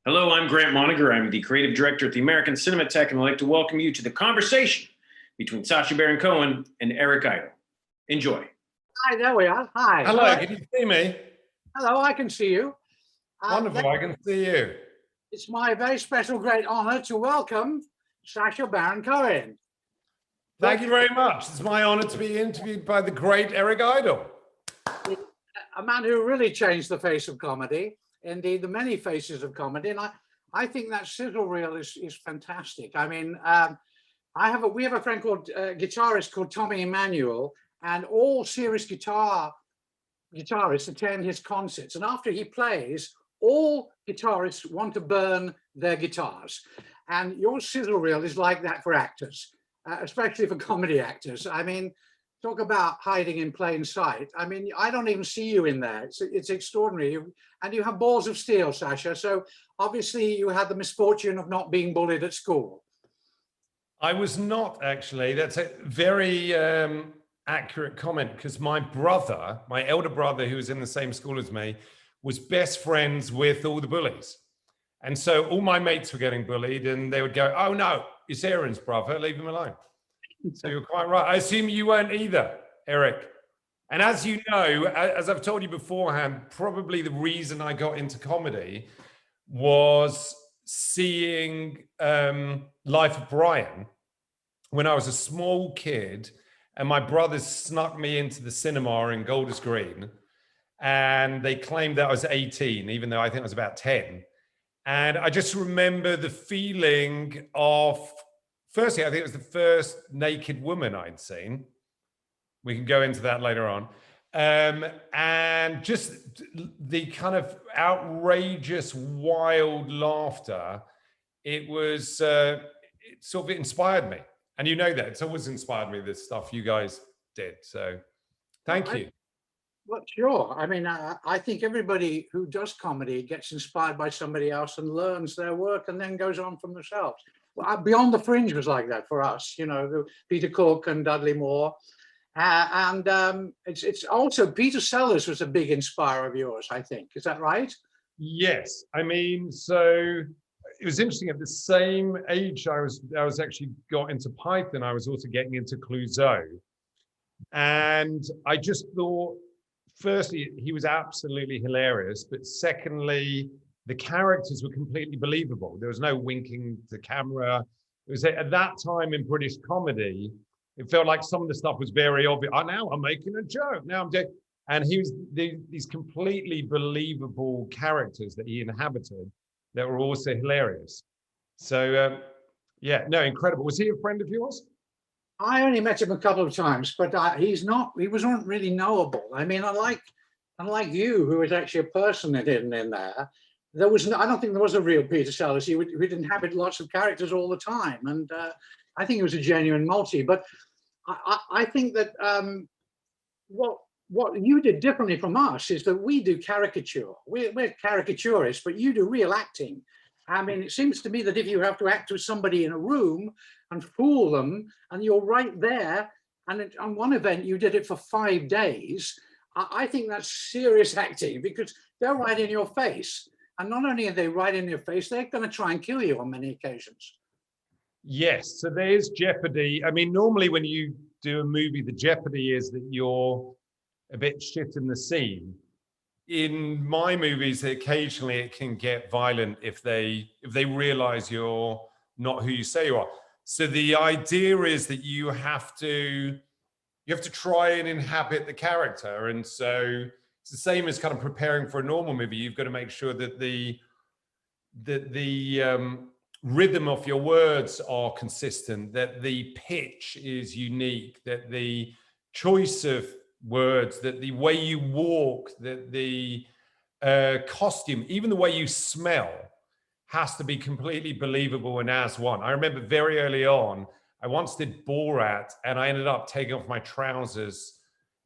Hello, I'm Grant Moniger. I'm the creative director at the American Cinematheque, and I'd like to welcome you to the conversation between Sacha Baron Cohen and Eric Idle. Enjoy. Hi, there we are. Hi. Hello, can you see me? Hello, I can see you. Wonderful, I can see you. It's my very special, great honor to welcome Sacha Baron Cohen. Thank you very much. It's my honor to be interviewed by the great Eric Idle. A man who really changed the face of comedy, indeed the many faces of comedy. And I think that sizzle reel is fantastic. I mean, we have a friend called guitarist called Tommy Emmanuel, and all serious guitarists attend his concerts. And after he plays, all guitarists want to burn their guitars. And your sizzle reel is like that for actors, especially for comedy actors. I mean, talk about hiding in plain sight. I mean, I don't even see you in there. It's extraordinary. And you have balls of steel, Sacha. So obviously you had the misfortune of not being bullied at school. I was not, actually. That's a very accurate comment, because my brother, my elder brother, who was in the same school as me, was best friends with all the bullies. And so all my mates were getting bullied, and they would go, "Oh no, it's Aaron's brother, leave him alone." So you're quite right. I assume you weren't either, Eric. And as you know, as I've told you beforehand, probably the reason I got into comedy was seeing Life of Brian when I was a small kid, and my brothers snuck me into the cinema in Golders Green, and they claimed that I was 18, even though I think I was about 10. And I just remember the feeling of, firstly, I think it was the first naked woman I'd seen. We can go into that later on. And just the kind of outrageous, wild laughter. It was, it sort of inspired me. And you know that, it's always inspired me, this stuff you guys did. So thank you. Well, sure. I mean, I think everybody who does comedy gets inspired by somebody else and learns their work and then goes on from themselves. Well, Beyond the Fringe was like that for us, you know, Peter Cook and Dudley Moore. It's also Peter Sellers was a big inspirer of yours, I think. Is that right? Yes. I mean, so it was interesting. At the same age I was actually got into Python, I was also getting into Clouseau. And I just thought, firstly, he was absolutely hilarious, but secondly, the characters were completely believable. There was no winking to camera. It was at that time in British comedy, it felt like some of the stuff was very obvious. Oh, now I'm making a joke. Now I'm doing, and he was these completely believable characters that he inhabited that were also hilarious. So yeah, no, incredible. Was he a friend of yours? I only met him a couple of times, but he wasn't really knowable. I mean, unlike you, who was actually a person hidden in there, I don't think there was a real Peter Sellers. He would inhabit lots of characters all the time. And I think he was a genuine multi. But I think that what you did differently from us is that we do caricature. We're caricaturists, but you do real acting. I mean, it seems to me that if you have to act with somebody in a room and fool them, and you're right there, and on one event you did it for 5 days, I think that's serious acting, because they're right in your face. And not only are they right in your face, they're going to try and kill you on many occasions. Yes, so there's jeopardy. I mean, normally when you do a movie, the jeopardy is that you're a bit shit in the scene. In my movies, occasionally it can get violent if they realize you're not who you say you are. So the idea is that you have to try and inhabit the character. And so it's the same as kind of preparing for a normal movie. You've got to make sure that the rhythm of your words are consistent, that the pitch is unique, that the choice of words, that the way you walk, that the costume, even the way you smell has to be completely believable and as one. I remember very early on, I once did Borat, and I ended up taking off my trousers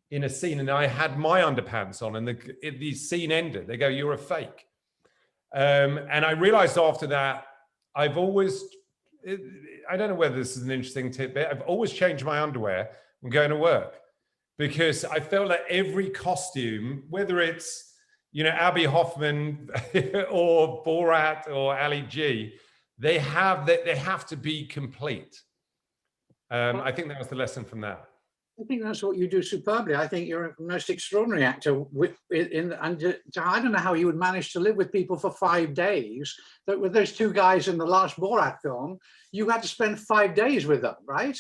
in a scene, and I had my underpants on, and the scene ended. They go, "You're a fake." And I realized after that, I don't know whether this is an interesting tidbit, I've always changed my underwear when going to work, because I felt that every costume, whether it's Abby Hoffman or Borat or Ali G, they have to be complete. I think that was the lesson from that. I think that's what you do superbly. I think you're a most extraordinary actor. I don't know how you would manage to live with people for 5 days. That with those two guys in the last Borat film, you had to spend 5 days with them, right?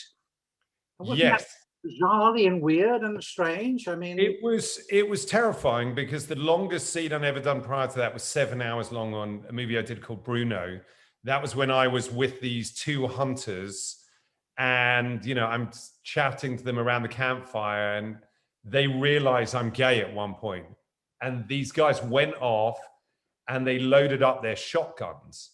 Yes. Bizarrely and weird and strange. I mean, it was terrifying because the longest scene I'd ever done prior to that was 7 hours long on a movie I did called Bruno. That was when I was with these two hunters, and I'm chatting to them around the campfire, and they realize I'm gay at one point, and these guys went off and they loaded up their shotguns.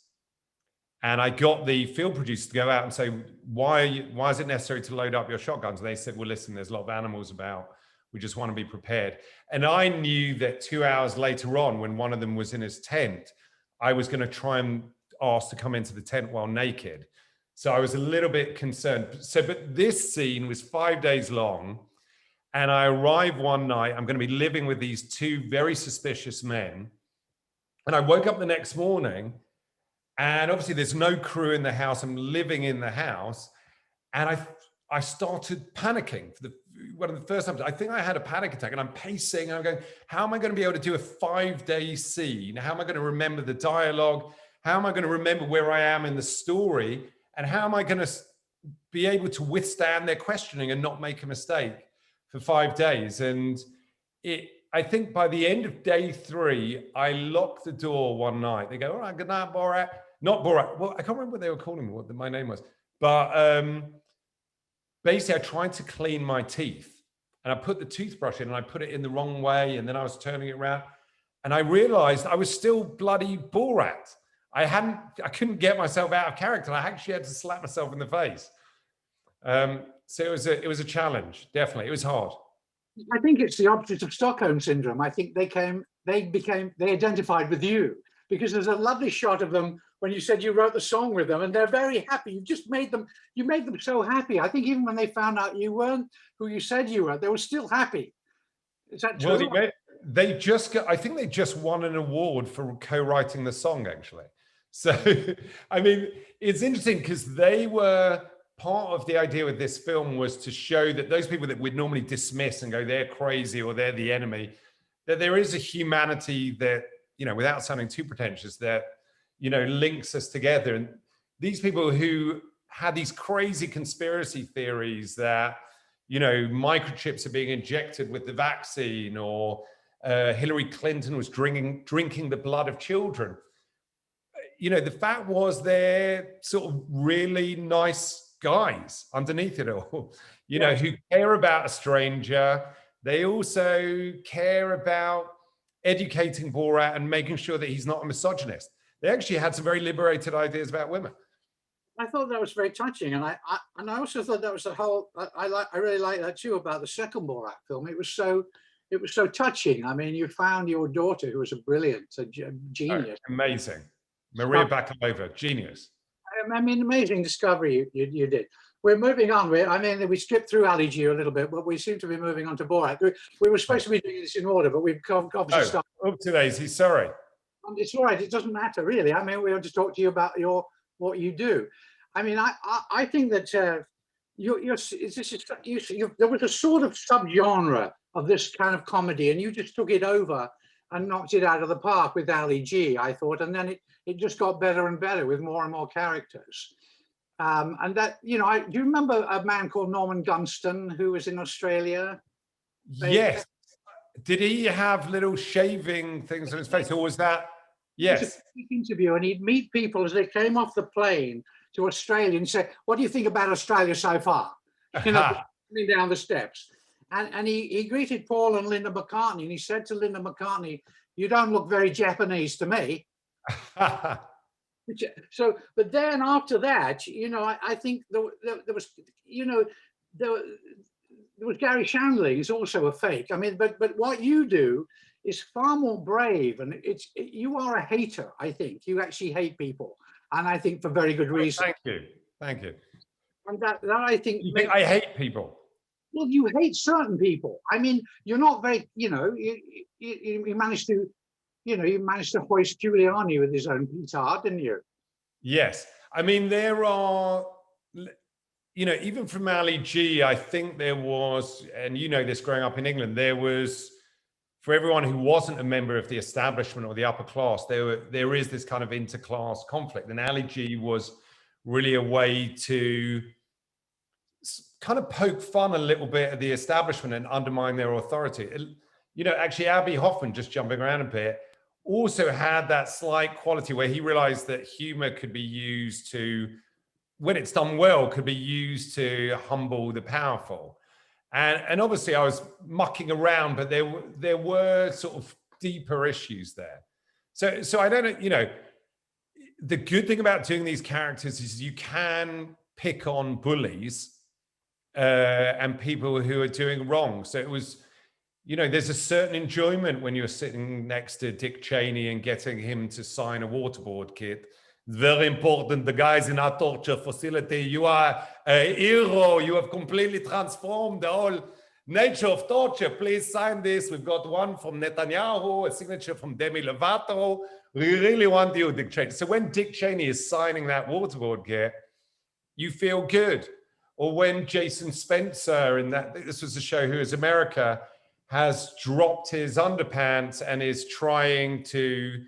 And I got the field producer to go out and say, why is it necessary to load up your shotguns? And they said, well, listen, there's a lot of animals about. We just want to be prepared. And I knew that 2 hours later on, when one of them was in his tent, I was going to try and ask to come into the tent while naked. So I was a little bit concerned. But this scene was 5 days long. And I arrived one night. I'm going to be living with these two very suspicious men. And I woke up the next morning, and obviously there's no crew in the house. I'm living in the house. And I started panicking for one of the first times. I think I had a panic attack, and I'm pacing, and I'm going, how am I going to be able to do a 5-day scene? How am I going to remember the dialogue? How am I going to remember where I am in the story? And how am I going to be able to withstand their questioning and not make a mistake for 5 days? And I think by the end of day 3, I locked the door one night. They go, all right, good night, Borat. Not Borat. Well, I can't remember what they were calling me, what my name was. But basically, I tried to clean my teeth. And I put the toothbrush in, and I put it in the wrong way. And then I was turning it around. And I realized I was still bloody Borat. I couldn't get myself out of character. I actually had to slap myself in the face. So it was a challenge, definitely. It was hard. I think it's the opposite of Stockholm syndrome. I think they identified with you, because there's a lovely shot of them when you said you wrote the song with them, and they're very happy. You made them so happy. I think even when they found out you weren't who you said you were, they were still happy. Is that true? Well, I think they just won an award for co-writing the song, actually. So, I mean, it's interesting because they were part of the idea with this film was to show that those people that we'd normally dismiss and go, they're crazy or they're the enemy, that there is a humanity that, without sounding too pretentious, that, links us together. And these people who had these crazy conspiracy theories that, microchips are being injected with the vaccine, or Hillary Clinton was drinking the blood of children. The fact was they're sort of really nice guys underneath it all, who care about a stranger. They also care about educating Borat and making sure that he's not a misogynist. They actually had some very liberated ideas about women. I thought that was very touching, and I also thought that was the whole. I really like that too about the second Borat film. It was so touching. I mean, you found your daughter, who was a genius, amazing. Maria Bakalova, genius. I mean, amazing discovery you did. We're moving on. We skipped through Ali G a little bit, but we seem to be moving on to Borat. We were supposed to be doing this in order, but we've obviously started. Up to Daisy, sorry. It's all right. It doesn't matter, really. I mean, we want to talk to you about what you do. I mean, I think that there was a sort of subgenre of this kind of comedy, and you just took it over and knocked it out of the park with Ali G, I thought, and then it just got better and better with more and more characters. And that, do you remember a man called Norman Gunston who was in Australia? Yes. Did he have little shaving things on his face, or was that? Yes. It was a big interview, and he'd meet people as they came off the plane to Australia and say, "What do you think about Australia so far?" Coming down the steps. And he greeted Paul and Linda McCartney, and he said to Linda McCartney, "You don't look very Japanese to me." So, but then after that, I think there was, there was Gary Shandling is also a fake. I mean, but what you do is far more brave, and you are a hater. I think you actually hate people, and I think for very good reason. Thank you. And that I think. You think I hate people? Well, you hate certain people. I mean, you're not very, you managed to you know, you managed to hoist Giuliani with his own petard, didn't you? Yes. I mean, there are, you know, even from Ali G, I think there was, and you know this growing up in England, there was, for everyone who wasn't a member of the establishment or the upper class, there is this kind of interclass conflict. And Ali G was really a way to kind of poke fun a little bit at the establishment and undermine their authority. You know, actually, Abbie Hoffman, just jumping around a bit, also had that slight quality where he realized that humor could be used to, when it's done well, could be used to humble the powerful. And obviously I was mucking around, but there were sort of deeper issues there. So I don't know, you know, the good thing about doing these characters is you can pick on bullies and people who are doing wrong. So it was, you know, there's a certain enjoyment when you're sitting next to Dick Cheney and getting him to sign a waterboard kit. Very important. The guys in our torture facility, you are a hero. You have completely transformed the whole nature of torture. Please sign this. We've got one from Netanyahu, a signature from Demi Lovato. We really want you, Dick Cheney. So when Dick Cheney is signing that waterboard kit, you feel good. Or when Jason Spencer, in that, this was a show Who is America, has dropped his underpants and is trying to,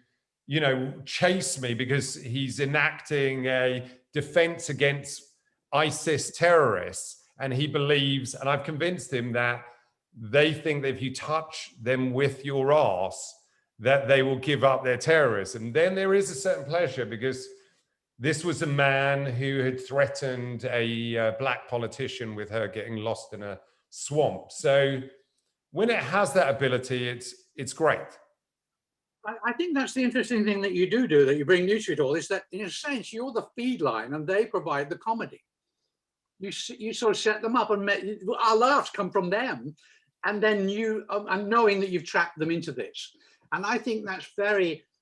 you know, chase me because he's enacting a defense against ISIS terrorists. And he believes, and I've convinced him that they think that if you touch them with your ass, that they will give up their terrorism. Then there is a certain pleasure because this was a man who had threatened a black politician with her getting lost in a swamp. So when it has that ability, it's great. I think that's the interesting thing that you do, that you bring new to it all, is that in a sense, you're the feed line and they provide the comedy. You sort of set them up and our laughs come from them. And then you, and knowing that you've trapped them into this. And I think that's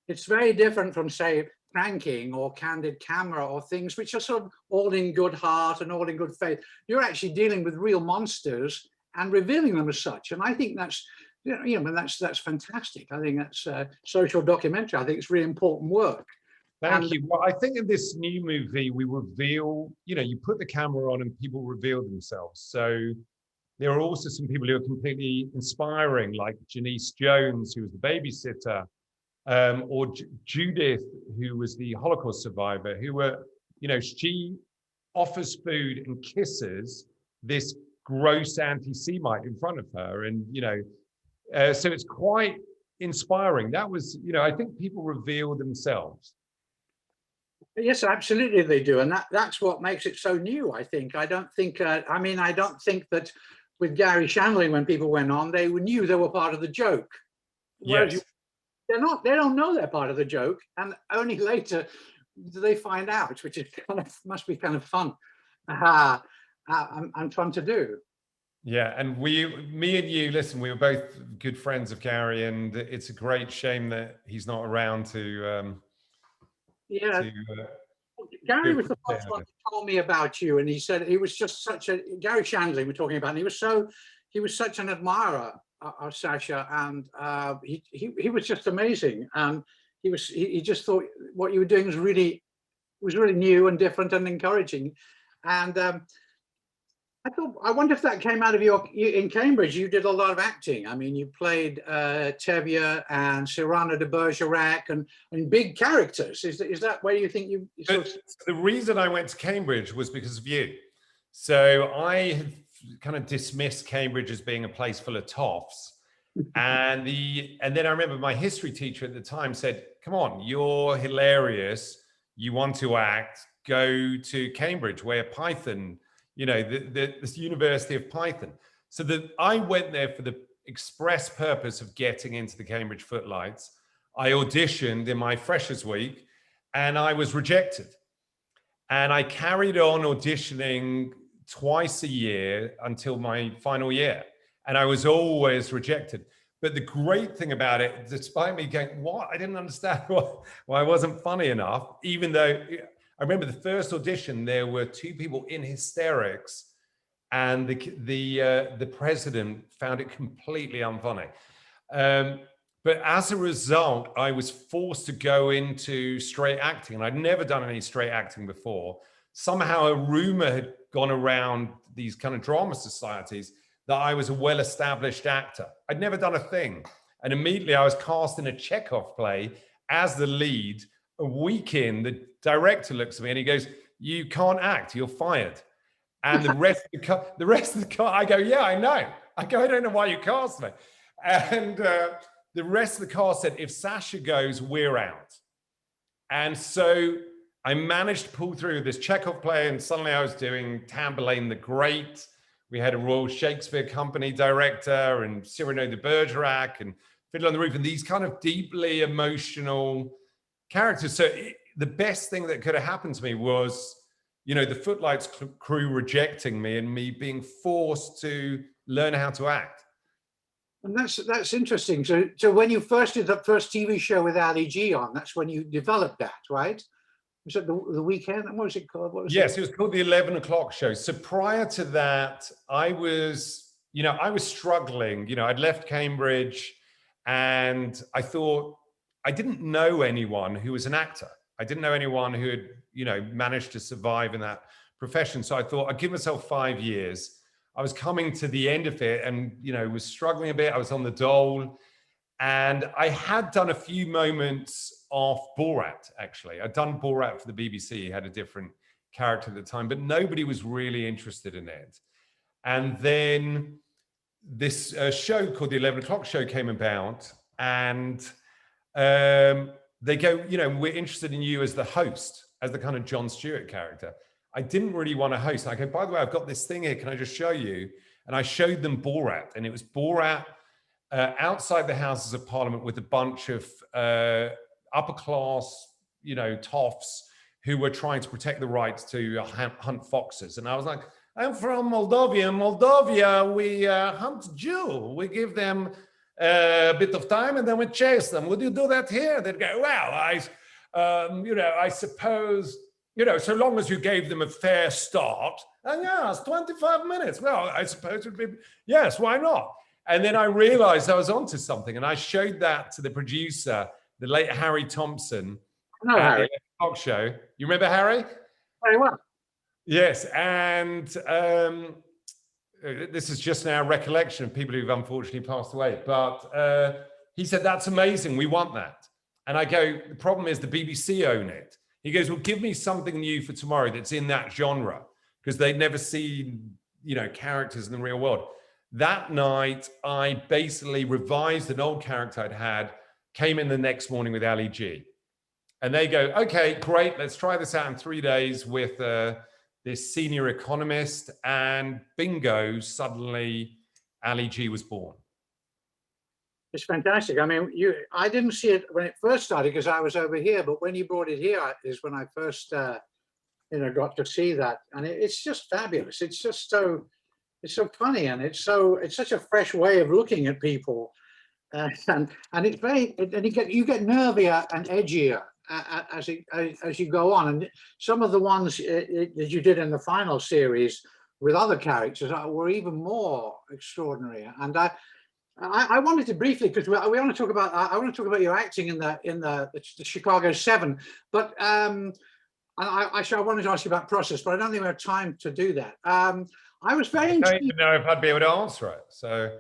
it's very different from, say, pranking or candid camera or things which are sort of all in good heart and all in good faith. You're actually dealing with real monsters and revealing them as such. And I think that's, you know, that's fantastic. I think that's social documentary. I think it's really important work. Thank you. Well, I think in this new movie, we reveal, you know, you put the camera on and people reveal themselves. So there are also some people who are completely inspiring, like Janice Jones, who was the babysitter, or Judith, who was the Holocaust survivor, who were, you know, she offers food and kisses this gross anti-Semite in front of her. And, you know, so it's quite inspiring. That was, you know, I think people reveal themselves. Yes, absolutely they do. And that's what makes it so new, I think. I don't think, I don't think that with Gary Shandling, when people went on, they knew they were part of the joke. Whereas Yes. they don't know they're part of the joke. And only later do they find out, which is must be kind of fun. And fun to do. Yeah, and me and you, listen, we were both good friends of Gary, and it's a great shame that he's not around to Gary was the first one who told me about you, and he said he was just Gary Shandling we're talking about, and he was such an admirer of Sacha, and he was just amazing, and he just thought what you were doing was really new and different and encouraging, and I wonder if that came out of you in Cambridge. You did a lot of acting. I mean, you played Tevye and Cyrano de Bergerac and big characters. Is that where you think you? The reason I went to Cambridge was because of you. So I had kind of dismissed Cambridge as being a place full of toffs, and then I remember my history teacher at the time said, "Come on, you're hilarious. You want to act? Go to Cambridge, where Python." You know, this University of Python. So I went there for the express purpose of getting into the Cambridge Footlights. I auditioned in my freshers week and I was rejected. And I carried on auditioning twice a year until my final year. And I was always rejected. But the great thing about it, despite me going, what? I didn't understand why I wasn't funny enough, even though I remember the first audition, there were two people in hysterics, and the president found it completely unfunny. But as a result, I was forced to go into straight acting, and I'd never done any straight acting before. Somehow a rumor had gone around these kind of drama societies that I was a well-established actor. I'd never done a thing. And immediately I was cast in a Chekhov play as the lead. A week in, the director looks at me and he goes, "You can't act, you're fired." And the rest of the cast, I go, "Yeah, I know." I go, "I don't know why you cast me." And the rest of the cast said, "If Sacha goes, we're out." And so I managed to pull through this Chekhov play, and suddenly I was doing Tamburlaine the Great. We had a Royal Shakespeare Company director and Cyrano de Bergerac and Fiddler on the Roof, and these kind of deeply emotional characters. So the best thing that could have happened to me was, you know, the Footlights crew rejecting me and me being forced to learn how to act. And that's interesting. So when you first did that first TV show with Ali G on, that's when you developed that, right? Was it the Weekend? What was it called? What was Yes, it was called the 11 o'clock show. So prior to that, I was struggling. You know, I'd left Cambridge and I thought I didn't know anyone who was an actor. I didn't know anyone who had, you know, managed to survive in that profession. So I thought I'd give myself 5 years. I was coming to the end of it and, you know, was struggling a bit. I was on the dole. And I had done a few moments of Borat, actually. I'd done Borat for the BBC. He had a different character at the time, but nobody was really interested in it. And then this show called the 11 o'clock show came about, and they go, you know, "We're interested in you as the host, as the kind of Jon Stewart character." I didn't really want to host. I go, "By the way, I've got this thing here. Can I just show you?" And I showed them Borat, and it was Borat outside the Houses of Parliament with a bunch of upper class, you know, toffs who were trying to protect the rights to hunt foxes. And I was like, "I'm from Moldova. In Moldova, we hunt Jew. We give them a bit of time and then we chase them. Would you do that here?" They'd go, "Well, I suppose, you know, so long as you gave them a fair start." And yes, 25 minutes. Well, I suppose it would be, yes, why not? And then I realized I was onto something, and I showed that to the producer, the late Harry Thompson. No, Harry. Talk show. You remember Harry? Very well. Yes, and this is just now recollection of people who've unfortunately passed away. But he said, "That's amazing. We want that." And I go, "The problem is the BBC own it." He goes, "Well, give me something new for tomorrow that's in that genre," because they'd never seen, you know, characters in the real world. That night, I basically revised an old character I'd had, came in the next morning with Ali G. And they go, "Okay, great. Let's try this out in 3 days with this senior economist." And bingo, suddenly Ali G was born. It's fantastic. I mean, I didn't see it when it first started because I was over here, but when you brought it here is when I first, got to see that. And it's just fabulous. It's just it's so funny, and it's such a fresh way of looking at people. And it's very, and you get nervier and edgier as you go on. And some of the ones that you did in the final series with other characters were even more extraordinary. And I wanted to briefly, because we want to talk about I want to talk about your acting in the Chicago 7, but I wanted to ask you about process, but I don't think we have time to do that. I was very intrigued. I don't even know if I'd be able to answer it. So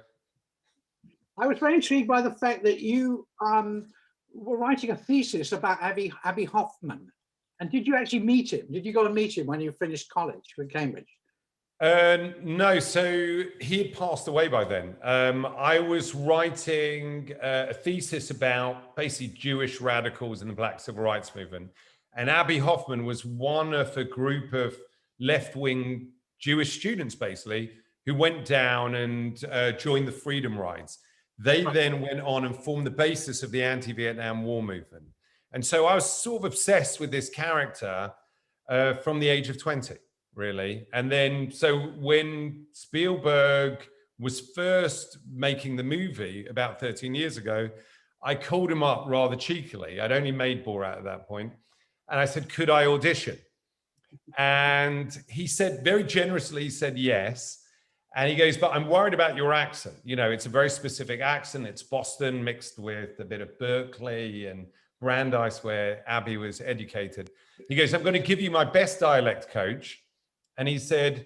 I was very intrigued by the fact that you were writing a thesis about Abbie Hoffman. And did you actually meet him? Did you go and meet him when you finished college with Cambridge? No, so he had passed away by then. I was writing a thesis about basically Jewish radicals in the Black Civil Rights Movement. And Abbie Hoffman was one of a group of left-wing Jewish students, basically, who went down and joined the Freedom Rides. They then went on and formed the basis of the anti-Vietnam War movement. And so I was sort of obsessed with this character from the age of 20, really. And then, so when Spielberg was first making the movie about 13 years ago, I called him up rather cheekily. I'd only made Borat at that point. And I said, "Could I audition?" And he said, very generously, he said yes. And he goes, but I'm worried about your accent. You know, it's a very specific accent. It's Boston mixed with a bit of Berkeley and Brandeis, where Abby was educated. He goes, I'm going to give you my best dialect coach. And he said,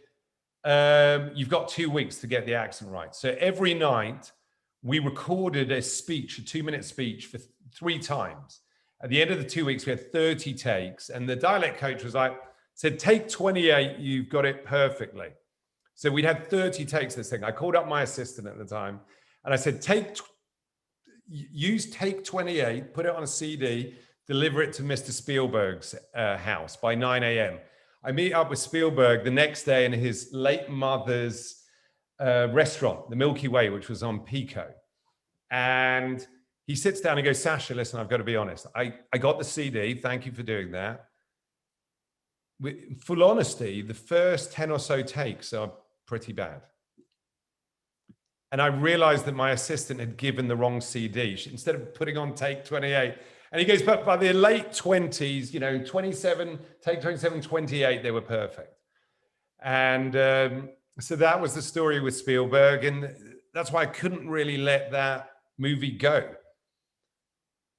you've got 2 weeks to get the accent right. So every night we recorded a speech, a 2-minute speech for 3 times. At the end of the 2 weeks, we had 30 takes. And the dialect coach was like, said, take 28, you've got it perfectly. So we'd had 30 takes of this thing. I called up my assistant at the time and I said, use take 28, put it on a CD, deliver it to Mr. Spielberg's house by 9 a.m. I meet up with Spielberg the next day in his late mother's restaurant, the Milky Way, which was on Pico. And he sits down and goes, Sacha, listen, I've got to be honest. I got the CD. Thank you for doing that. With full honesty, the first 10 or so takes are pretty bad. And I realized that my assistant had given the wrong CD. Instead of putting on take 28, and he goes, but by the late 20s, you know, 27, take 27, 28, they were perfect. And so that was the story with Spielberg. And that's why I couldn't really let that movie go.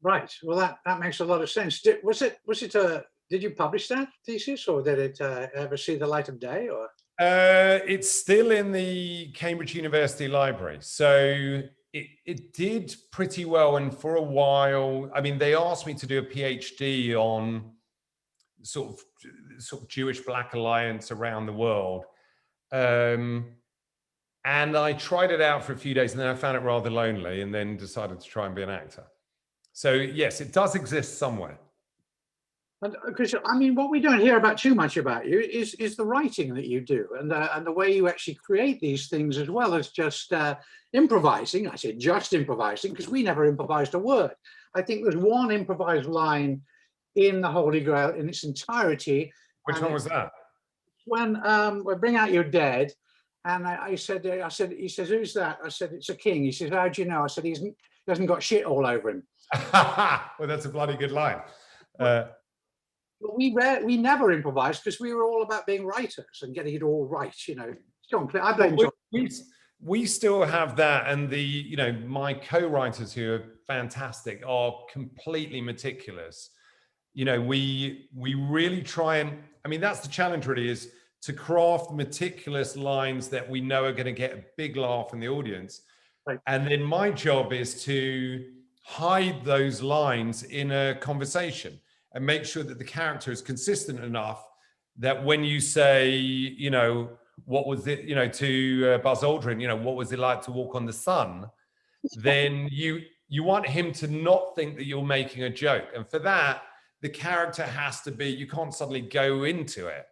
Right. Well, that makes a lot of sense. Did you publish that thesis, or did it ever see the light of day? Or it's still in the Cambridge University Library. So it did pretty well. And for a while, I mean, they asked me to do a PhD on sort of Jewish Black Alliance around the world. And I tried it out for a few days and then I found it rather lonely and then decided to try and be an actor. So yes, it does exist somewhere. Because I mean, what we don't hear about too much about you is the writing that you do, and the way you actually create these things, as well as just improvising. I say just improvising because we never improvised a word. I think there's one improvised line in the Holy Grail in its entirety. Which one was that? When we Bring Out Your Dead, and I said, he says, who's that? I said, it's a king. He says, how do you know? I said, he hasn't got shit all over him. Well, that's a bloody good line. But we never improvised because we were all about being writers and getting it all right, you know. John, I blame John. We still have that, and my co-writers who are fantastic are completely meticulous. You know, we really try and, I mean, that's the challenge really, is to craft meticulous lines that we know are going to get a big laugh in the audience. Right. And then my job is to hide those lines in a conversation and make sure that the character is consistent enough that when you say, you know, what was it, you know, to Buzz Aldrin, you know, what was it like to walk on the sun? Then you want him to not think that you're making a joke. And for that, the character has to be, you can't suddenly go into it.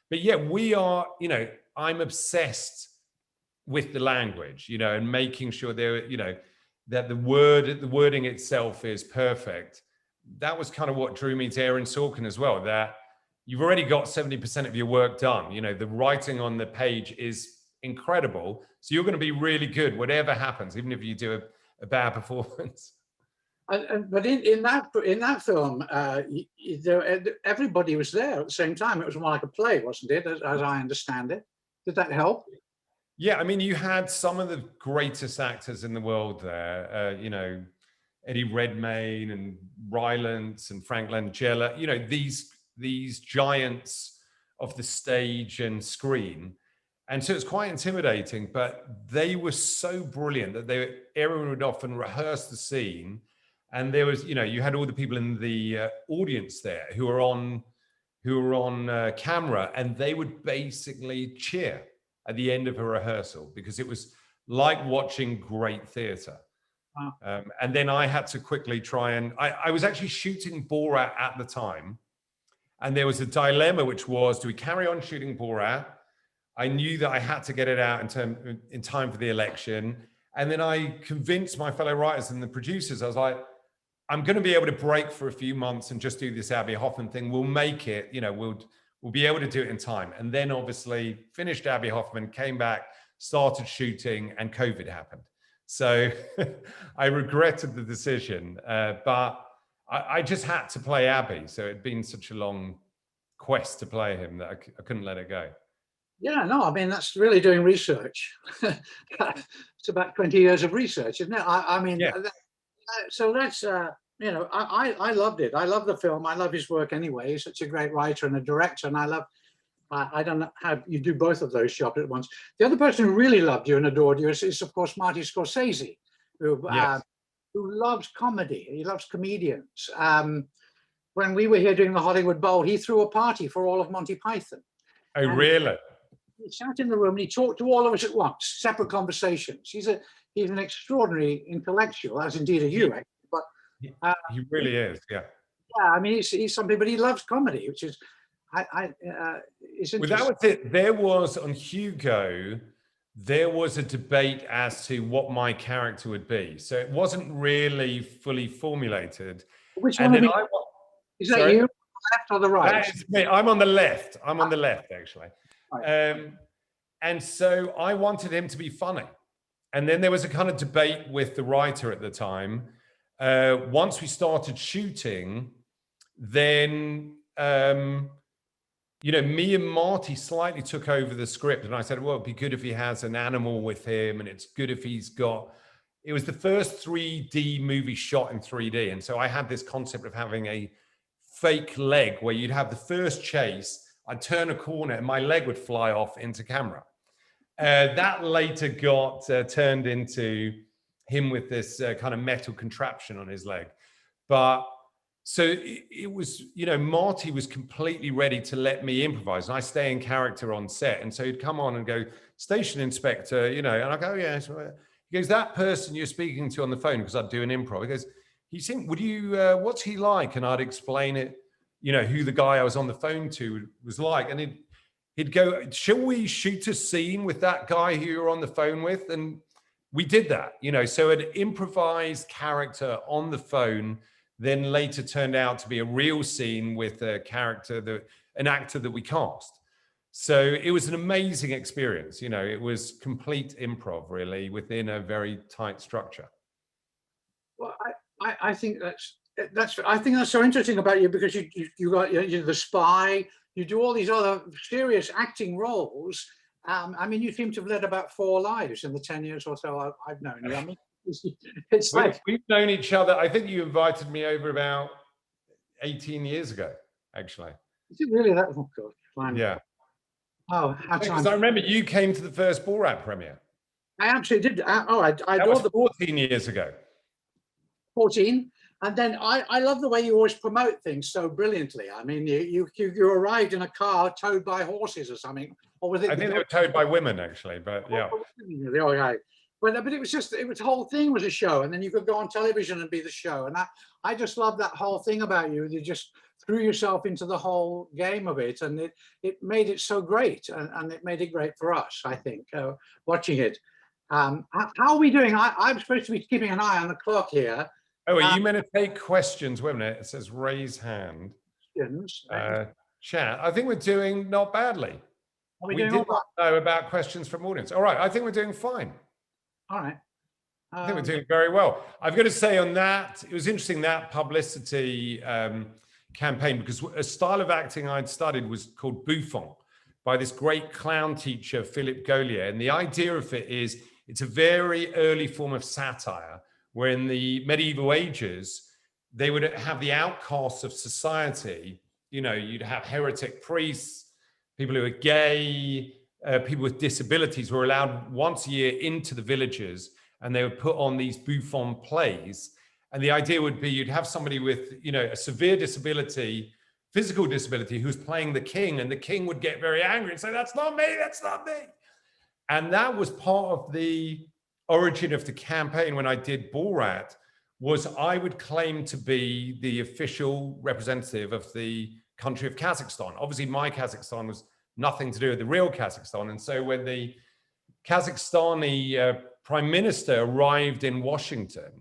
But yeah, we are, you know, I'm obsessed with the language, you know, and making sure there, you know, that the wording itself is perfect. That was kind of what drew me to Aaron Sorkin as well, that you've already got 70% of your work done. You know, the writing on the page is incredible. So you're going to be really good, whatever happens, even if you do a bad performance. But in that film, everybody was there at the same time. It was more like a play, wasn't it, as I understand it? Did that help? Yeah, I mean, you had some of the greatest actors in the world there, you know, Eddie Redmayne and Rylance and Frank Langella, you know, these giants of the stage and screen. And so it's quite intimidating, but they were so brilliant that Aaron would often rehearse the scene. And there was, you know, you had all the people in the audience there who were on camera, and they would basically cheer at the end of a rehearsal because it was like watching great theater. Wow. And then I had to quickly try and, I was actually shooting Borat at the time. And there was a dilemma, which was, do we carry on shooting Borat? I knew that I had to get it out in time for the election. And then I convinced my fellow writers and the producers, I was like, I'm going to be able to break for a few months and just do this Abby Hoffman thing. We'll make it, you know, we'll be able to do it in time. And then obviously finished Abby Hoffman, came back, started shooting, and COVID happened. So I regretted the decision, but I just had to play Abby. So it'd been such a long quest to play him that I couldn't let it go. Yeah, no, I mean, that's really doing research. It's about 20 years of research, isn't it? I mean, Yeah. so that's, you know, I loved it. I love the film. I love his work anyway. He's such a great writer and a director. And I don't know how you do both of those jobs at once. The other person who really loved you and adored you is of course, Marty Scorsese, Yes. who loves comedy. He loves comedians. When we were here doing the Hollywood Bowl, he threw a party for all of Monty Python. Oh, And really? he sat in the room and he talked to all of us at once, separate conversations. He's an extraordinary intellectual, as indeed are you, actually. But He really is. Yeah. yeah, I mean, he's something, but he loves comedy, which is, it's Well, that interesting. was it. There was on Hugo, there was a debate as to what my character would be. So it wasn't really fully formulated. Which And one of then you, I, is that sorry? you, left or the right? That is me. I'm on the left. I'm on the left, actually. Right. And so I wanted him to be funny. And then there was a kind of debate with the writer at the time. Once we started shooting, then, you know, me and Marty slightly took over the script. And I said, well, it'd be good if he has an animal with him. And it's good if he's got, it was the first 3D movie shot in 3D. And so I had this concept of having a fake leg where you'd have the first chase, I'd turn a corner and my leg would fly off into camera. That later got turned into him with this kind of metal contraption on his leg. But so it was, you know, Marty was completely ready to let me improvise. And I stay in character on set. And so he'd come on and go, station inspector, you know, and I go, yeah. So he goes, that person you're speaking to on the phone, because I'd do an improv. He goes, he said, would you, what's he like? And I'd explain it, you know, who the guy I was on the phone to was like. And he'd go, shall we shoot a scene with that guy who you're on the phone with? And we did that, you know, so an improvised character on the phone then later turned out to be a real scene with a character, an actor that we cast. So it was an amazing experience. You know, it was complete improv really within a very tight structure. Well, I think I think that's so interesting about you, because you got, you're the spy, you do all these other serious acting roles. I mean, you seem to have led about 4 lives in the 10 years or so I've known you. I mean, it's like, We've known each other. I think you invited me over about 18 years ago, actually. is it really that? Oh God, fine. Yeah. Oh, how Because time. I remember you came to the first Borat premiere. I absolutely did. I That adored was the 14 years ago. 14. And then I love the way you always promote things so brilliantly. I mean, you arrived in a car towed by horses or something, or was it? I think they were towed by women, actually, but yeah. But it was just, the whole thing was a show, and then you could go on television and be the show. And I just love that whole thing about you. You just threw yourself into the whole game of it, and it made it so great, and it made it great for us, I think, watching it. How are we doing? I'm supposed to be keeping an eye on the clock here. Oh, are you meant to take questions? Wait a minute. It says raise hand. Chat. I think we're doing not badly. Are we We doing did all not know about questions from audience. All right. I think we're doing fine. All right. I think we're doing very well. I've got to say on that, it was interesting, that publicity campaign, because a style of acting I'd studied was called bouffon by this great clown teacher, Philippe Gaulier. And the idea of it is it's a very early form of satire, where in the medieval ages, they would have the outcasts of society. You know, you'd have heretic priests, people who are gay, people with disabilities were allowed once a year into the villages, and they would put on these bouffon plays. And the idea would be you'd have somebody with, you know, a severe disability, physical disability, who's playing the king, and the king would get very angry and say, that's not me, that's not me. And that was part of the origin of the campaign when I did Borat, was I would claim to be the official representative of the country of Kazakhstan. Obviously, my Kazakhstan was nothing to do with the real Kazakhstan. And so when the Kazakhstani prime minister arrived in Washington,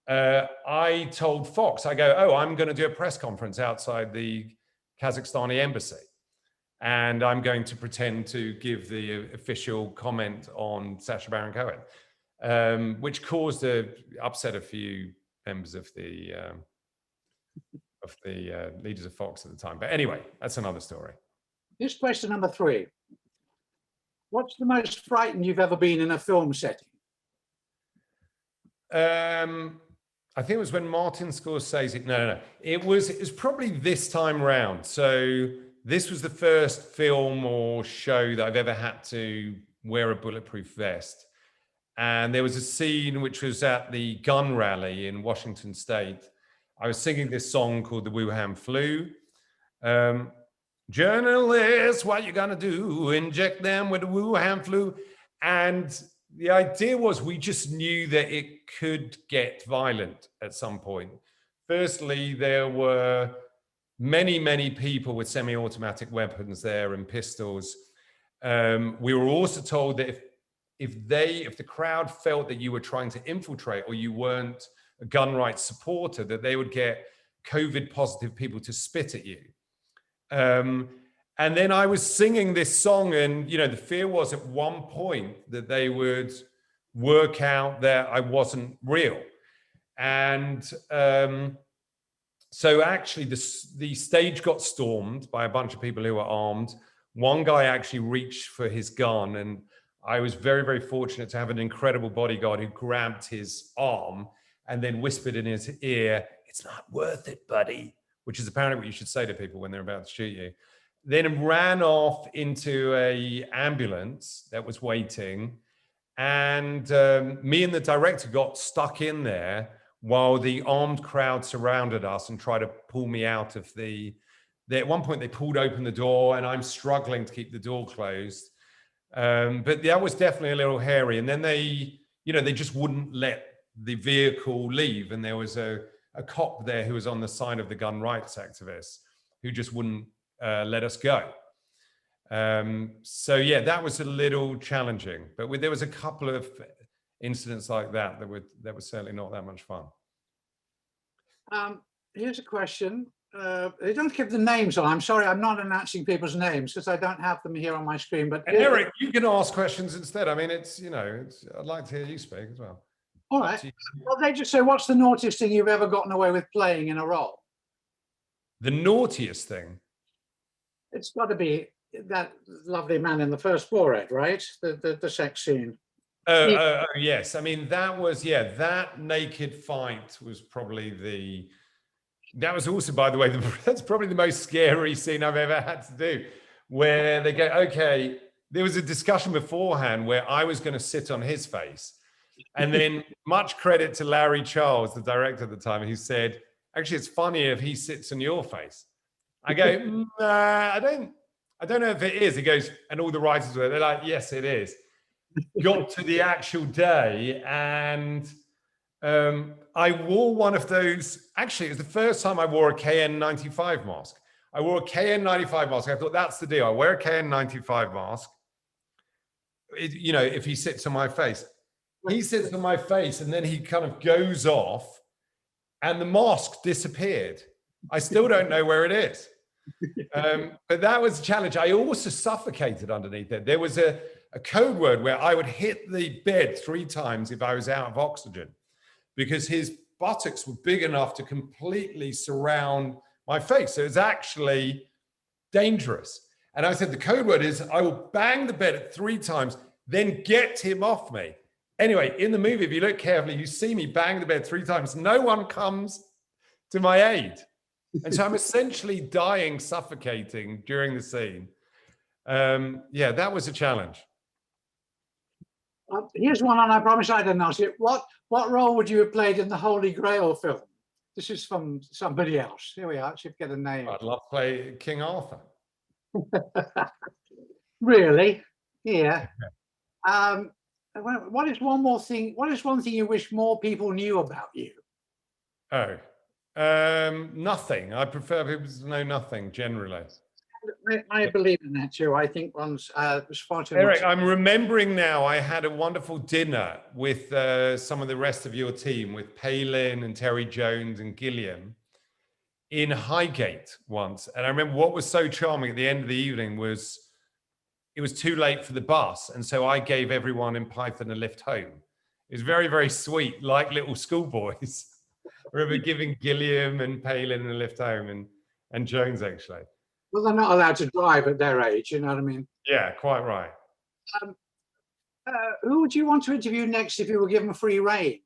I told Fox, I go, oh, I'm going to do a press conference outside the Kazakhstani embassy. And I'm going to pretend to give the official comment on Sacha Baron Cohen, which caused upset a few members of the leaders of Fox at the time. But anyway, that's another story. Here's question number 3. What's the most frightened you've ever been in a film setting? I think it was when Martin Scorsese. No. It was probably this time round. So this was the first film or show that I've ever had to wear a bulletproof vest. And there was a scene which was at the gun rally in Washington State. I was singing this song called the Wuhan Flu. Journalists, what you gonna do? Inject them with the Wuhan flu. And the idea was we just knew that it could get violent at some point. Firstly, there were many people with semi-automatic weapons there and pistols. We were also told that if the crowd felt that you were trying to infiltrate or you weren't a gun rights supporter, that they would get COVID positive people to spit at you. And then I was singing this song, and the fear was at one point that they would work out that I wasn't real. And so actually the stage got stormed by a bunch of people who were armed. One guy actually reached for his gun, and I was very fortunate to have an incredible bodyguard who grabbed his arm and then whispered in his ear, "It's not worth it, buddy," which is apparently what you should say to people when they're about to shoot you. Then ran off into a ambulance that was waiting. And me and the director got stuck in there while the armed crowd surrounded us and tried to pull me out of at one point they pulled open the door and I'm struggling to keep the door closed. But that was definitely a little hairy. And then they just wouldn't let the vehicle leave. And there was a cop there who was on the side of the gun rights activists who just wouldn't let us go. So yeah, that was a little challenging, but there was a couple of incidents like that were certainly not that much fun. Here's a question. They don't give the names on. I'm sorry, I'm not announcing people's names because I don't have them here on my screen. But Eric, you can ask questions instead. I mean, I'd like to hear you speak as well. All right. Well, they just say, what's the naughtiest thing you've ever gotten away with playing in a role? The naughtiest thing? It's got to be that lovely man in the first Borat, right? The sex scene. Oh, yes. I mean, that naked fight was probably that was also, by the way, that's probably the most scary scene I've ever had to do, where they go, okay, there was a discussion beforehand where I was going to sit on his face. And then much credit to Larry Charles, the director at the time, who said, actually, it's funnier if he sits on your face. I go, I don't know if it is. He goes, and all the writers were, they're like, yes, it is. Got to the actual day, and I wore one of those. Actually, it was the first time I wore a KN95 mask. I wore a KN95 mask. I thought, that's the deal. I wear a KN95 mask. If he sits on my face. He sits on my face, and then he kind of goes off, and the mask disappeared. I still don't know where it is. But that was a challenge. I also suffocated underneath it. There was a code word where I would hit the bed 3 times if I was out of oxygen, because his buttocks were big enough to completely surround my face. So it's actually dangerous. And I said, the code word is, I will bang the bed 3 times, then get him off me. Anyway, in the movie, if you look carefully, you see me bang the bed 3 times. No one comes to my aid. And so I'm essentially dying, suffocating during the scene. Yeah, that was a challenge. Here's one, and I promise I didn't ask it. What role would you have played in the Holy Grail film? This is from somebody else. Here we are. Should get a name. I'd love to play King Arthur. Really? Yeah. What is one more thing? What is one thing you wish more people knew about you? Oh, nothing. I prefer people to know nothing generally. I believe in that too. I think one's was far too Eric, much. I'm remembering now, I had a wonderful dinner with some of the rest of your team, with Palin and Terry Jones and Gilliam in Highgate once. And I remember what was so charming at the end of the evening was it was too late for the bus. And so I gave everyone in Python a lift home. It was very, very sweet, like little schoolboys. I remember giving Gilliam and Palin a lift home, and Jones actually. Well, they're not allowed to drive at their age, you know what I mean? Yeah, quite right. Who would you want to interview next if you were given free reign?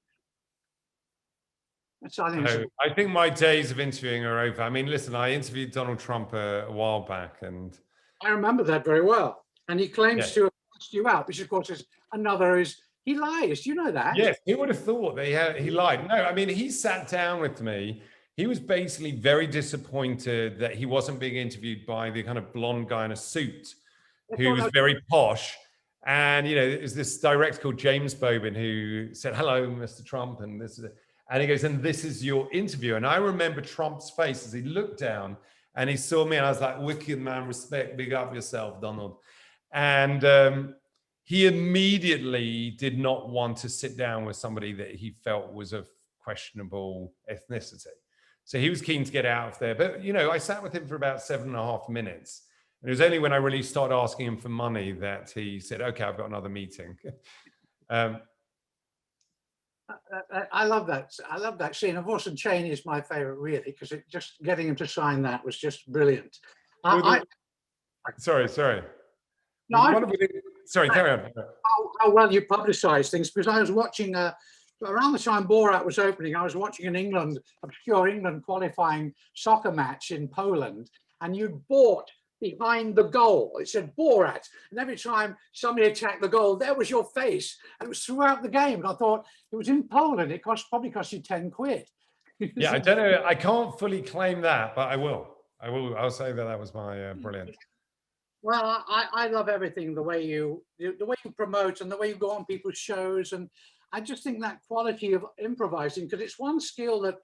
That's, I think, Oh, I think my days of interviewing are over. I mean, listen, I interviewed Donald Trump a while back, and I remember that very well. And he claims yeah. to have asked you out, which of course is another is he lies. Do you know that? Yes, who would have thought that he lied? No, I mean, he sat down with me. He was basically very disappointed that he wasn't being interviewed by the kind of blonde guy in a suit who was very posh. And, you know, there's this director called James Bobin who said, "Hello, Mr. Trump." And this is it. And he goes, "And this is your interview." And I remember Trump's face as he looked down and he saw me, and I was like, "Wicked man, respect, big up yourself, Donald." And he immediately did not want to sit down with somebody that he felt was of questionable ethnicity. So he was keen to get out of there. But, you know, I sat with him for about 7.5 minutes. And it was only when I really started asking him for money that he said, "Okay, I've got another meeting." I love that. I love that scene. Of course, and Cheney is my favorite, really, because it just getting him to sign that was just brilliant. Sorry. No, Sorry, carry on. how well you publicise things, because I was watching around the time Borat was opening, I was watching an obscure England qualifying soccer match in Poland, and you bought behind the goal. It said Borat, and every time somebody attacked the goal, there was your face, and it was throughout the game. And I thought, it was in Poland. It probably cost you 10 quid. Yeah, I don't know. I can't fully claim that, but I will. I'll say that was my brilliant. Well, I love everything, the way you promote and the way you go on people's shows, and I just think that quality of improvising, because it's one skill that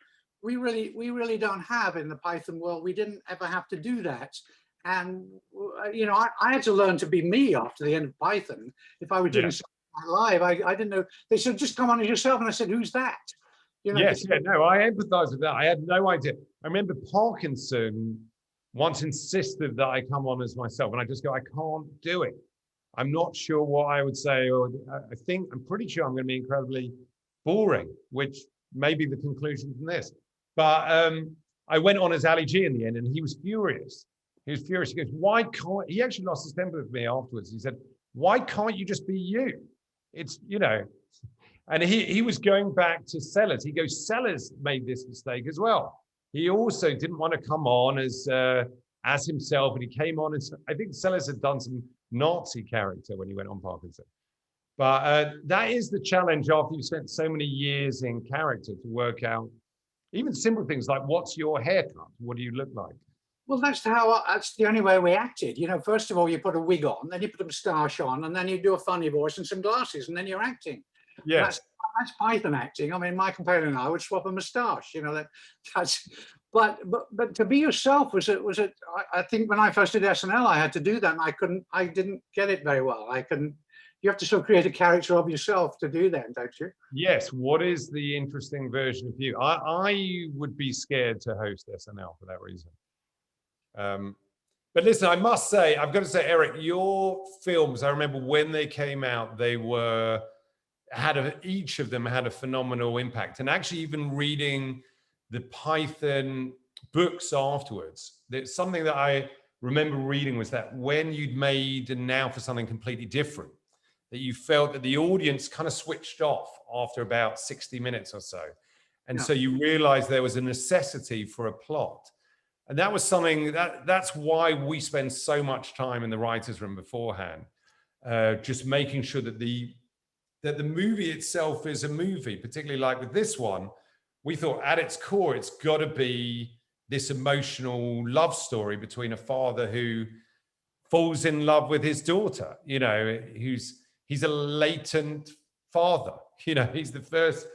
we really don't have in the Python world. We didn't ever have to do that, and you know, I had to learn to be me after the end of Python. If I were doing something live, I didn't know. They said, "Just come on as yourself," and I said, "Who's that?" You know, Yes, no, I empathize with that. I had no idea. I remember Parkinson once insisted that I come on as myself, and I just go, "I can't do it. I'm not sure what I would say, or I'm pretty sure I'm going to be incredibly boring," which may be the conclusion from this. But I went on as Ali G in the end, and he was furious. He was furious. He goes, "Why can't," he actually lost his temper with me afterwards. He said, "Why can't you just be you? It's, you know," and he was going back to Sellers. He goes, "Sellers made this mistake as well. He also didn't want to come on as himself, and he came on as, I think Sellers had done some Nazi character when he went on Parkinson." But that is the challenge after you've spent so many years in character, to work out even simple things like, what's your haircut? What do you look like? Well, that's the only way we acted. You know, first of all, you put a wig on, then you put a moustache on, and then you do a funny voice and some glasses, and then you're acting. Yes. That's Python acting. I mean, my companion and I would swap a moustache. You know, that's. But to be yourself was it. I think when I first did SNL, I had to do that, and I didn't get it very well. You have to sort of create a character of yourself to do that, don't you? Yes. What is the interesting version of you? I would be scared to host SNL for that reason. But listen, I must say, I've got to say, Eric, your films, I remember when they came out, each of them had a phenomenal impact. And actually, even reading the Python books afterwards, there's something that I remember reading was that when you'd made and now for something completely different, that you felt that the audience kind of switched off after about 60 minutes or so. And so you realized there was a necessity for a plot. And that was something that's why we spend so much time in the writer's room beforehand, just making sure that the movie itself is a movie, particularly like with this one. We thought at its core, it's got to be this emotional love story between a father who falls in love with his daughter, you know, he's a latent father, you know, he's the first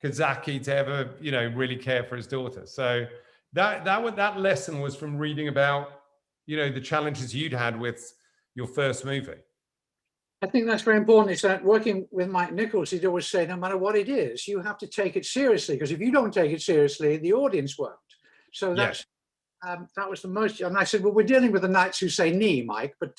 Kazaki to ever, you know, really care for his daughter. So that lesson was from reading about, you know, the challenges you'd had with your first movie. I think that's very important. It's that working with Mike Nichols, he'd always say, no matter what it is, you have to take it seriously, because if you don't take it seriously, the audience won't. So that's that was the most. And I said, well, we're dealing with the knights who say knee, Mike, but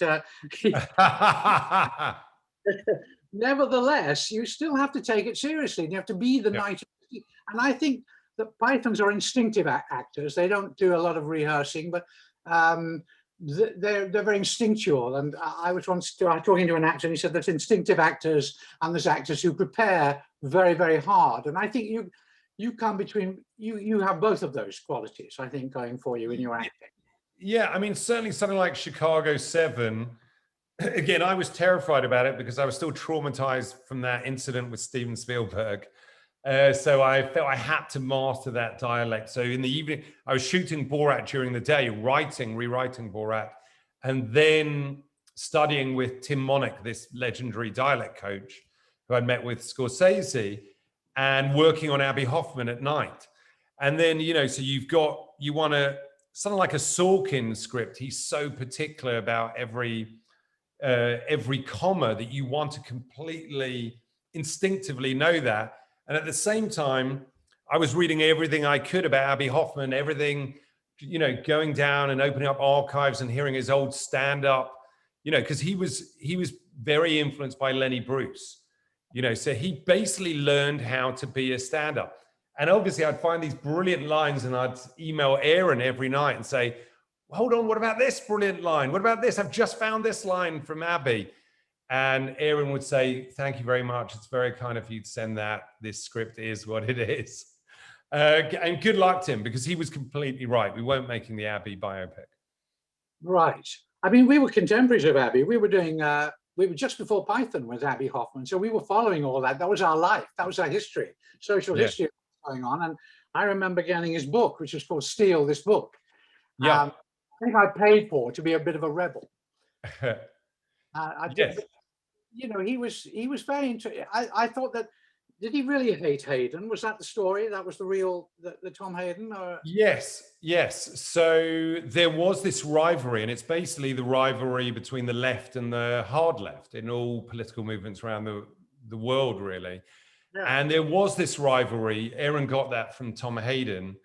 nevertheless, you still have to take it seriously. And you have to be the knight. And I think that Pythons are instinctive actors. They don't do a lot of rehearsing, but they're very instinctual. And I was once talking to an actor, and he said there's instinctive actors and there's actors who prepare very, very hard. And I think you come between, you have both of those qualities, I think, going for you in your acting. Yeah, I mean, certainly something like Chicago 7. Again, I was terrified about it because I was still traumatized from that incident with Steven Spielberg. So I felt I had to master that dialect. So in the evening, I was shooting Borat during the day, rewriting Borat, and then studying with Tim Monick, this legendary dialect coach who I'd met with Scorsese, and working on Abby Hoffman at night. And then, so you want to, something like a Sorkin script, he's so particular about every comma that you want to completely instinctively know that. And at the same time, I was reading everything I could about Abby Hoffman, everything, going down and opening up archives and hearing his old stand-up, because he was very influenced by Lenny Bruce, so he basically learned how to be a stand-up. And obviously I'd find these brilliant lines and I'd email Aaron every night and say, hold on, what about this brilliant line? What about this? I've just found this line from Abby. And Aaron would say, thank you very much. It's very kind of you to send that. This script is what it is. And good luck to him, because he was completely right. We weren't making the Abby biopic. Right. I mean, we were contemporaries of Abby. We were doing, we were just before Python with Abby Hoffman. So we were following all that. That was our life. That was our history, social history going on. And I remember getting his book, which was called Steal This Book. Yeah. I think I paid for to be a bit of a rebel. Yes. He was very interesting. I thought that, did he really hate Hayden? Was that the story? That was the real, the Tom Hayden? Or? Yes. So there was this rivalry, and it's basically the rivalry between the left and the hard left in all political movements around the world, really. Yeah. And there was this rivalry. Aaron got that from Tom Hayden.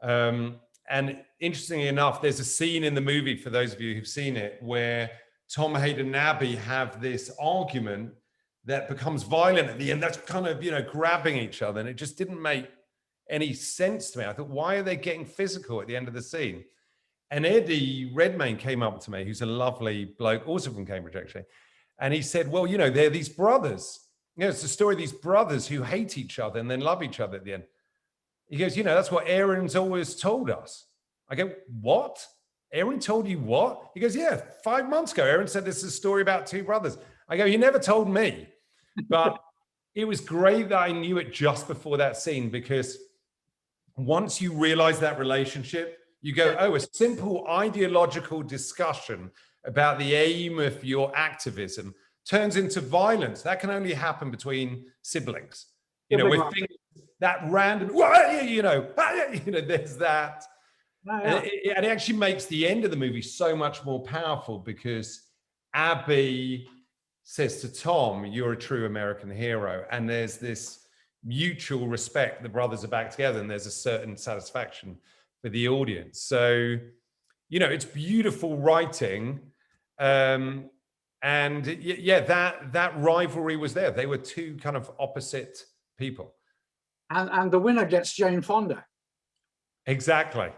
And interestingly enough, there's a scene in the movie, for those of you who've seen it, where Tom Hayden and Abby have this argument that becomes violent at the end. That's kind of, grabbing each other. And it just didn't make any sense to me. I thought, why are they getting physical at the end of the scene? And Eddie Redmayne came up to me, who's a lovely bloke, also from Cambridge, actually. And he said, well, they're these brothers. It's the story of these brothers who hate each other and then love each other at the end. He goes, that's what Aaron's always told us. I go, what? Aaron told you what? He goes, yeah, 5 months ago, Aaron said this is a story about two brothers. I go, he never told me. But it was great that I knew it just before that scene, because once you realize that relationship, you go, oh, a simple ideological discussion about the aim of your activism turns into violence. That can only happen between siblings. With things that random, there's that. And it actually makes the end of the movie so much more powerful, because Abby says to Tom, you're a true American hero. And there's this mutual respect. The brothers are back together, and there's a certain satisfaction for the audience. So, it's beautiful writing. And that rivalry was there. They were two kind of opposite people. And the winner gets Jane Fonda. Exactly.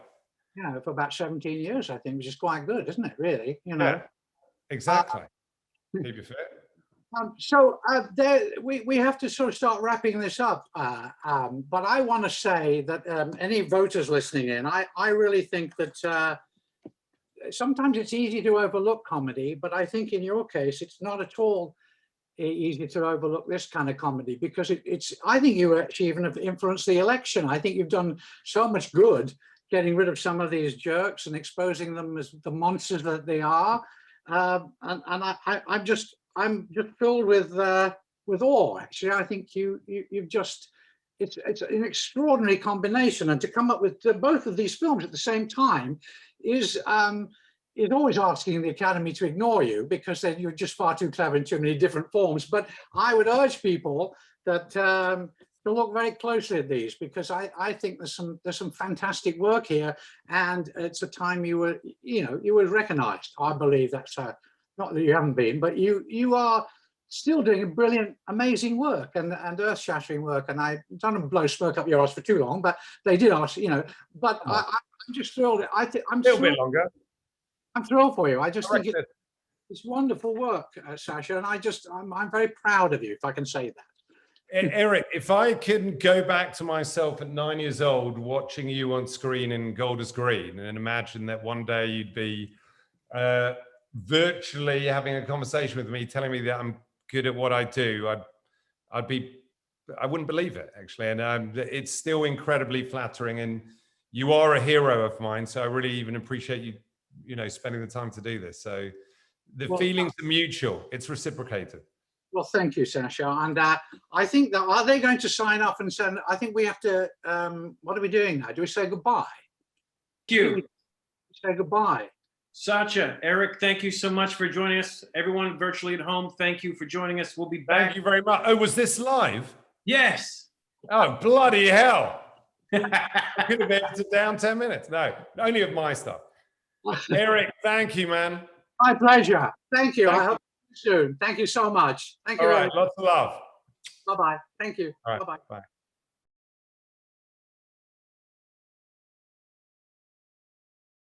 For about 17 years, I think, which is quite good, isn't it, really? Yeah, exactly. Keep it fair. So we have to sort of start wrapping this up. But I want to say that any voters listening in, I really think that sometimes it's easy to overlook comedy, but I think in your case, it's not at all easy to overlook this kind of comedy, because I think you actually even have influenced the election. I think you've done so much good getting rid of some of these jerks and exposing them as the monsters that they are. I'm just filled with awe. Actually, I think you've just, it's an extraordinary combination, and to come up with both of these films at the same time is always asking the Academy to ignore you, because then you're just far too clever in too many different forms. But I would urge people that to look very closely at these, because I think there's some fantastic work here, and it's a time you were recognized. I believe that's not that you haven't been, but you are still doing brilliant, amazing work and earth-shattering work. And I don't want to blow smoke up your ass for too long, but they did ask, but I'm just thrilled. I'm a little bit longer. I'm thrilled for you. I just think Director. it's wonderful work, Sacha, and I'm very proud of you, if I can say that. Eric, if I can go back to myself at 9 years old, watching you on screen in Gold is Green, and imagine that one day you'd be virtually having a conversation with me, telling me that I'm good at what I do, I wouldn't believe it, actually. And it's still incredibly flattering, and you are a hero of mine. So I really even appreciate you, spending the time to do this. So the feelings are mutual. It's reciprocated. Well, thank you, Sacha. And I think that, are they going to sign off and send? I think we have to, what are we doing now? Do we say goodbye? Thank you. Say goodbye. Sacha, Eric, thank you so much for joining us. Everyone virtually at home, thank you for joining us. We'll be back. Thank you very much. Oh, was this live? Yes. Oh, bloody hell. I could have edited down 10 minutes. No, only of my stuff. Eric, thank you, man. My pleasure. Thank you. I hope to see you soon. Thank you so much. Thank you. All right, lots of love. Bye-bye. Thank you. All right, Bye-bye. bye.